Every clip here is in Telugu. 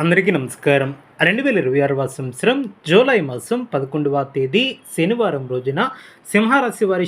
అందరికీ నమస్కారం. 2026 సంవత్సరం జూలై మాసం 11వ తేదీ శనివారం రోజున సింహరాశి వారి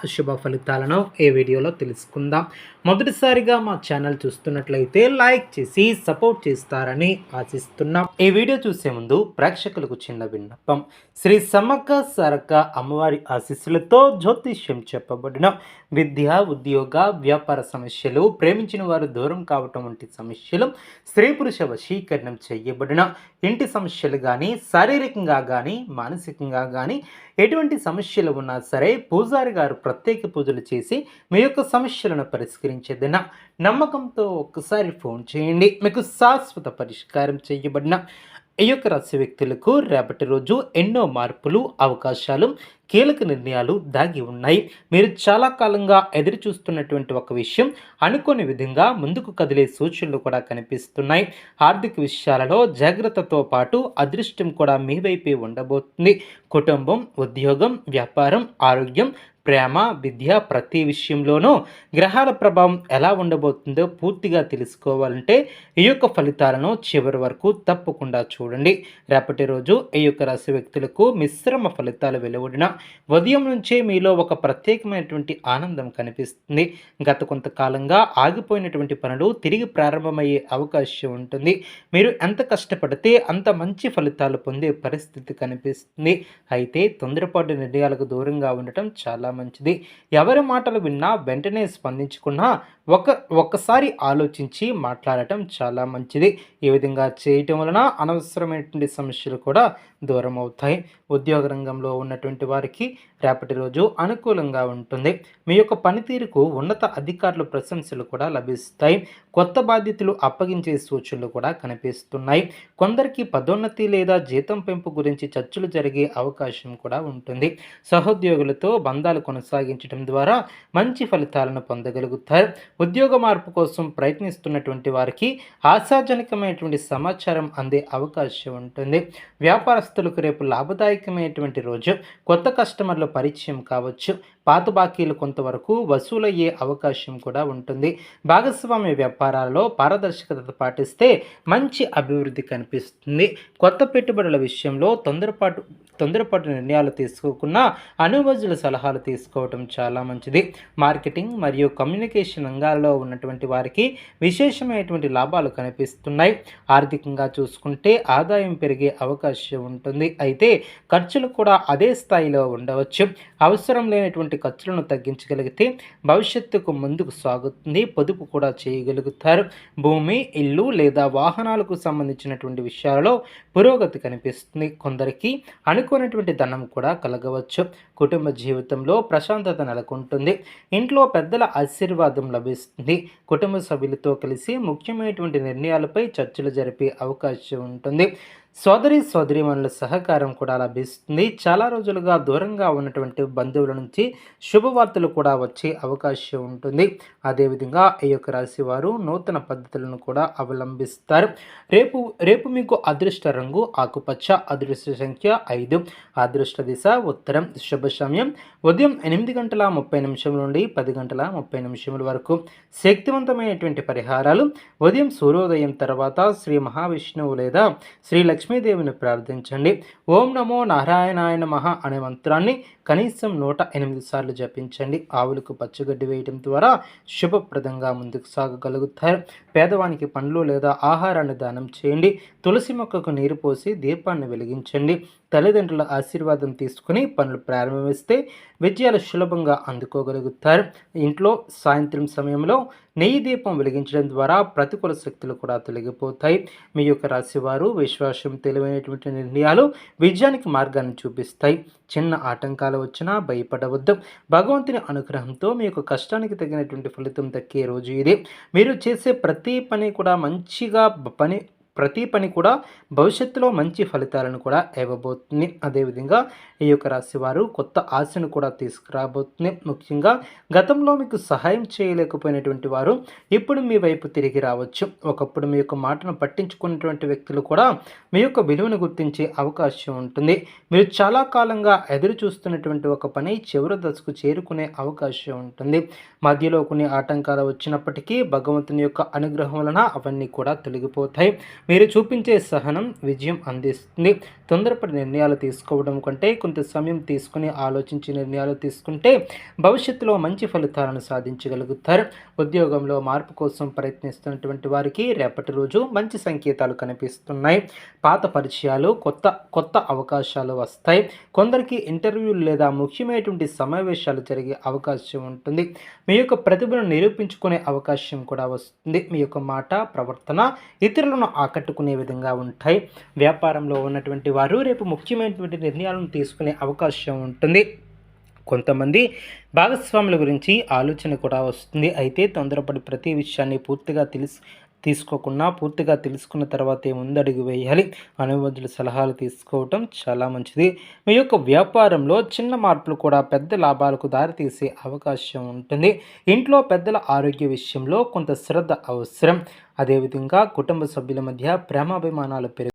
అశుభ ఫలితాలను ఈ వీడియోలో తెలుసుకుందాం. మొదటిసారిగా మా ఛానల్ చూస్తున్నట్లయితే లైక్ చేసి సపోర్ట్ చేస్తారని ఆశిస్తున్నాం. ఈ వీడియో చూసే ముందు ప్రేక్షకులకు చిన్న విన్నపం. శ్రీ సమ్మక్క సారక్క అమ్మవారి ఆశీస్సులతో జ్యోతిష్యం చెప్పబడిన విద్య, ఉద్యోగ, వ్యాపార సమస్యలు, ప్రేమించిన వారు దూరం కావటం వంటి సమస్యలు, స్త్రీ పురుష వశీకరణం చేయబడిన ఇంటి సమస్యలు కానీ, శారీరకంగా కానీ, మానసికంగా కానీ ఎటువంటి సమస్యలు ఉన్నా సరే పూజారి గారు ప్రత్యేక పూజలు చేసి మీ యొక్క సమస్యలను పరిష్కరించేదిన నమ్మకంతో ఒక్కసారి ఫోన్ చేయండి. మీకు శాశ్వత పరిష్కారం చేయబడిన ఈ యొక్క రాశి వ్యక్తులకు రేపటి రోజు ఎన్నో మార్పులు, అవకాశాలు, కీలక నిర్ణయాలు దాగి ఉన్నాయి. మీరు చాలా కాలంగా ఎదురు చూస్తున్నటువంటి ఒక విషయం అనుకోని విధంగా ముందుకు కదిలే సూచనలు కూడా కనిపిస్తున్నాయి. ఆర్థిక విషయాలలో జాగ్రత్తతో పాటు అదృష్టం కూడా మీ వైపే ఉండబోతుంది. కుటుంబం, ఉద్యోగం, వ్యాపారం, ఆరోగ్యం, ప్రేమ, విద్య ప్రతి విషయంలోనూ గ్రహాల ప్రభావం ఎలా ఉండబోతుందో పూర్తిగా తెలుసుకోవాలంటే ఈ యొక్క ఫలితాలను చివరి వరకు తప్పకుండా చూడండి. రేపటి రోజు ఈ యొక్క రాశి వ్యక్తులకు మిశ్రమ ఫలితాలు వెలువడిన ఉదయం నుంచే మీలో ఒక ప్రత్యేకమైనటువంటి ఆనందం కనిపిస్తుంది. గత కొంతకాలంగా ఆగిపోయినటువంటి పనులు తిరిగి ప్రారంభమయ్యే అవకాశం ఉంటుంది. మీరు ఎంత కష్టపడితే అంత మంచి ఫలితాలు పొందే పరిస్థితి కనిపిస్తుంది. అయితే తొందరపాటు నిర్ణయాలకు దూరంగా ఉండటం చాలా మంచిది. ఎవరి మాటలు విన్నా వెంటనే స్పందించుకున్నా ఒక్కసారి ఆలోచించి మాట్లాడటం చాలా మంచిది. ఈ విధంగా చేయటం వలన అనవసరమైనటువంటి సమస్యలు కూడా దూరం అవుతాయి. ఉద్యోగ రంగంలో ఉన్నటువంటి వారికి రేపటి రోజు అనుకూలంగా ఉంటుంది. మీ యొక్క పనితీరుకు ఉన్నత అధికారుల ప్రశంసలు కూడా లభిస్తాయి. కొత్త బాధ్యతలు అప్పగించే సూచనలు కూడా కనిపిస్తున్నాయి. కొందరికి పదోన్నతి లేదా జీతం పెంపు గురించి చర్చలు జరిగే అవకాశం కూడా ఉంటుంది. సహోద్యోగులతో బంధాలు కొనసాగించడం ద్వారా మంచి ఫలితాలను పొందగలుగుతారు. ఉద్యోగ మార్పు కోసం ప్రయత్నిస్తున్నటువంటి వారికి ఆశాజనకమైనటువంటి సమాచారం అందే అవకాశం ఉంటుంది. వ్యాపారస్తులకు రేపు లాభదాయకమైనటువంటి రోజు. కొత్త కస్టమర్ల పరిచయం కావచ్చు. పాత బాకీలు కొంతవరకు వసూలయ్యే అవకాశం కూడా ఉంటుంది. భాగస్వామ్య వ్యాపారాలలో పారదర్శకత పాటిస్తే మంచి అభివృద్ధి కనిపిస్తుంది. కొత్త పెట్టుబడుల విషయంలో తొందరపాటు నిర్ణయాలు తీసుకోకుండా అనుభవజుల సలహాలు తీసుకోవటం చాలా మంచిది. మార్కెటింగ్ మరియు కమ్యూనికేషన్ రంగాల్లో ఉన్నటువంటి వారికి విశేషమైనటువంటి లాభాలు కనిపిస్తున్నాయి. ఆర్థికంగా చూసుకుంటే ఆదాయం పెరిగే అవకాశం ఉంటుంది. అయితే ఖర్చులు కూడా అదే స్థాయిలో ఉండవచ్చు. అవసరం లేనటువంటి ఖర్చులను తగ్గించగలిగితే భవిష్యత్తుకు ముందుకు సాగుతుంది. పొదుపు కూడా చేయగలుగుతారు. భూమి, ఇల్లు లేదా వాహనాలకు సంబంధించినటువంటి విషయాలలో పురోగతి కనిపిస్తుంది. కొందరికి అనుకున్నటువంటి ధనం కూడా కలగవచ్చు. కుటుంబ జీవితంలో ప్రశాంతత నెలకొంటుంది. ఇంట్లో పెద్దల ఆశీర్వాదం లభిస్తుంది. కుటుంబ సభ్యులతో కలిసి ముఖ్యమైనటువంటి నిర్ణయాలపై చర్చలు జరిపే అవకాశం ఉంటుంది. సోదరీమణుల సహకారం కూడా లభిస్తుంది. చాలా రోజులుగా దూరంగా ఉన్నటువంటి బంధువుల నుంచి శుభవార్తలు కూడా వచ్చే అవకాశం ఉంటుంది. అదేవిధంగా ఈ యొక్క రాశి వారు నూతన పద్ధతులను కూడా అవలంబిస్తారు. రేపు మీకు అదృష్ట రంగు ఆకుపచ్చ, అదృష్ట సంఖ్య 5, అదృష్ట దిశ ఉత్తరం, శుభ సమయం ఉదయం 8:30 నుండి 10:30 వరకు. శక్తివంతమైనటువంటి పరిహారాలు ఉదయం సూర్యోదయం తర్వాత శ్రీ మహావిష్ణువు లేదా శ్రీ లక్ష్మీదేవిని ప్రార్థించండి. ఓం నమో నారాయణాయ నమః అనే మంత్రాన్ని కనీసం 108 సార్లు జపించండి. ఆవులకు పచ్చగడ్డి వేయడం ద్వారా శుభప్రదంగా ముందుకు సాగగలుగుతారు. పేదవానికి పండ్లు లేదా ఆహారాన్ని దానం చేయండి. తులసి మొక్కకు నీరు పోసి దీపాన్ని వెలిగించండి. తల్లిదండ్రుల ఆశీర్వాదం తీసుకుని పనులు ప్రారంభిస్తే విజయాలు సులభంగా అందుకోగలుగుతారు. ఇంట్లో సాయంత్రం సమయంలో నెయ్యి దీపం వెలిగించడం ద్వారా ప్రతికూల శక్తులు కూడా తొలగిపోతాయి. మీ యొక్క రాశివారు విశ్వాసం, తెలివైనటువంటి నిర్ణయాలు విజయానికి మార్గాన్ని చూపిస్తాయి. చిన్న ఆటంకాలు వచ్చినా భయపడవద్దు. భగవంతుని అనుగ్రహంతో మీ యొక్క కష్టానికి తగినటువంటి ఫలితం దక్కే రోజు ఇది. మీరు చేసే ప్రతి పని కూడా భవిష్యత్తులో మంచి ఫలితాలను కూడా ఇవ్వబోతుంది. అదేవిధంగా ఈ యొక్క రాశి వారు కొత్త ఆశను కూడా తీసుకురాబోతుంది. ముఖ్యంగా గతంలో మీకు సహాయం చేయలేకపోయినటువంటి వారు ఇప్పుడు మీ వైపు తిరిగి రావచ్చు. ఒకప్పుడు మీ యొక్క మాటను పట్టించుకున్నటువంటి వ్యక్తులు కూడా మీ యొక్క విలువను గుర్తించే అవకాశం ఉంటుంది. మీరు చాలా కాలంగా ఎదురు చూస్తున్నటువంటి ఒక పని చివరి దశకు చేరుకునే అవకాశం ఉంటుంది. మధ్యలో కొన్ని ఆటంకాలు వచ్చినప్పటికీ భగవంతుని యొక్క అనుగ్రహం వలన అవన్నీ కూడా తొలగిపోతాయి. మీరు చూపించే సహనం విజయం అందిస్తుంది. తొందరపడి నిర్ణయాలు తీసుకోవడం కంటే కొంత సమయం తీసుకుని ఆలోచించి నిర్ణయాలు తీసుకుంటే భవిష్యత్తులో మంచి ఫలితాలను సాధించగలుగుతారు. ఉద్యోగంలో మార్పు కోసం ప్రయత్నిస్తున్నటువంటి వారికి రేపటి రోజు మంచి సంకేతాలు కనిపిస్తున్నాయి. పాత పరిచయాలు కొత్త కొత్త అవకాశాలు వస్తాయి. కొందరికి ఇంటర్వ్యూలు లేదా ముఖ్యమైనటువంటి సమావేశాలు జరిగే అవకాశం ఉంటుంది. మీ యొక్క ప్రతిభను నిరూపించుకునే అవకాశం కూడా వస్తుంది. మీ యొక్క మాట ప్రవర్తన ఇతరులను ఆకట్టుకునే విధంగా ఉంటాయి. వ్యాపారంలో ఉన్నటువంటి వారు రేపు ముఖ్యమైనటువంటి నిర్ణయాలను తీసుకునే అవకాశం ఉంటుంది. కొంతమంది భాగస్వాముల గురించి ఆలోచన కూడా వస్తుంది. అయితే తొందరపడి ప్రతి విషయాన్ని తీసుకోకుండా పూర్తిగా తెలుసుకున్న తర్వాతే ముందడుగు వేయాలి. అనుభవజ్ఞుల సలహాలు తీసుకోవటం చాలా మంచిది. మీ యొక్క వ్యాపారంలో చిన్న మార్పులు కూడా పెద్ద లాభాలకు దారితీసే అవకాశం ఉంటుంది. ఇంట్లో పెద్దల ఆరోగ్య విషయంలో కొంత శ్రద్ధ అవసరం. అదేవిధంగా కుటుంబ సభ్యుల మధ్య ప్రేమాభిమానాలు